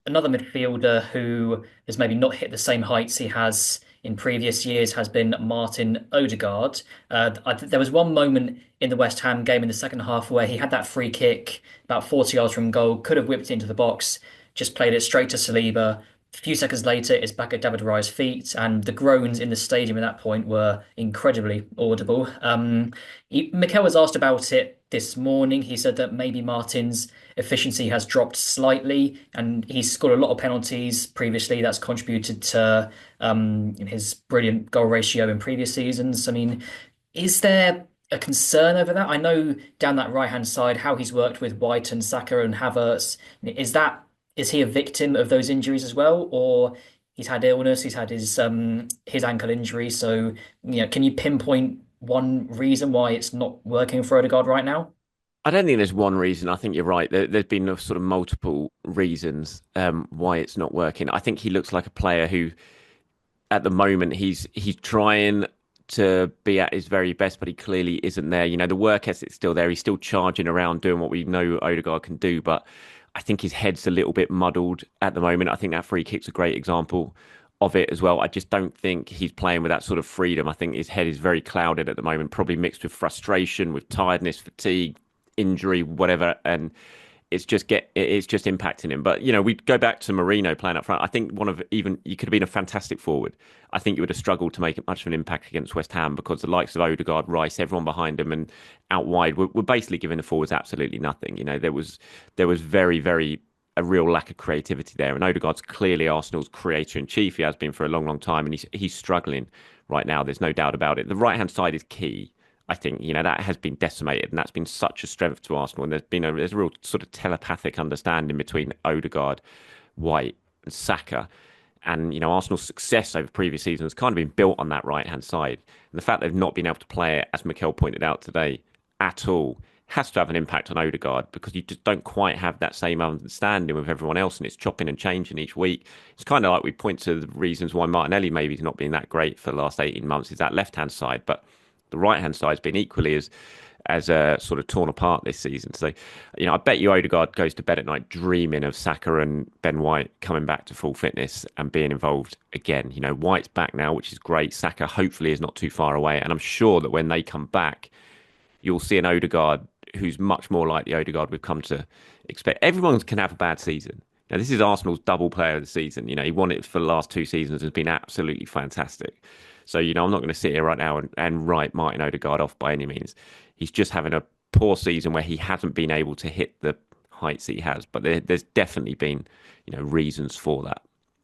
another midfielder who has maybe not hit the same heights he has in previous years has been Martin Odegaard. There was one moment in the West Ham game in the second half where he had that free kick about 40 yards from goal, could have whipped it into the box, just played it straight to Saliba. A few seconds later, it's back at David Raya's feet, and the groans in the stadium at that point were incredibly audible. Mikel was asked about it this morning. He said that maybe Martin's efficiency has dropped slightly, and he's scored a lot of penalties previously. That's contributed to his brilliant goal ratio in previous seasons. I mean, is there a concern over that? I know down that right-hand side how he's worked with White and Saka and Havertz. Is he a victim of those injuries as well, or he's had illness, he's had his ankle injury? So, can you pinpoint one reason why it's not working for Odegaard right now? I don't think there's one reason. I think you're right. There's been sort of multiple reasons why it's not working. I think he looks like a player who, at the moment, he's trying to be at his very best, but he clearly isn't there. The work ethic's still there. He's still charging around doing what we know Odegaard can do, but I think his head's a little bit muddled at the moment. I think that free kick's a great example of it as well. I just don't think he's playing with that sort of freedom. I think his head is very clouded at the moment, probably mixed with frustration, with tiredness, fatigue, injury, whatever, and it's just impacting him. But we go back to Marino playing up front. I think you could have been a fantastic forward. I think you would have struggled to make much of an impact against West Ham because the likes of Odegaard, Rice, everyone behind him and out wide were basically giving the forwards absolutely nothing. There was very, very a real lack of creativity there. And Odegaard's clearly Arsenal's creator in chief. He has been for a long, long time, and he's struggling right now. There's no doubt about it. The right hand side is key. I think, that has been decimated, and that's been such a strength to Arsenal. And there's a real sort of telepathic understanding between Odegaard, White, and Saka. And, Arsenal's success over previous seasons has kind of been built on that right-hand side. And the fact they've not been able to play it, as Mikel pointed out today, at all, has to have an impact on Odegaard because you just don't quite have that same understanding with everyone else, and it's chopping and changing each week. It's kind of like we point to the reasons why Martinelli maybe has not been that great for the last 18 months is that left-hand side, but the right-hand side has been equally as sort of torn apart this season. So, I bet you Odegaard goes to bed at night dreaming of Saka and Ben White coming back to full fitness and being involved again. White's back now, which is great. Saka hopefully is not too far away. And I'm sure that when they come back, you'll see an Odegaard who's much more like the Odegaard we've come to expect. Everyone can have a bad season. Now, this is Arsenal's double player of the season. He won it for the last two seasons and has been absolutely fantastic. So, I'm not going to sit here right now and write Martin Odegaard off by any means. He's just having a poor season where he hasn't been able to hit the heights he has. But there's definitely been, reasons for that.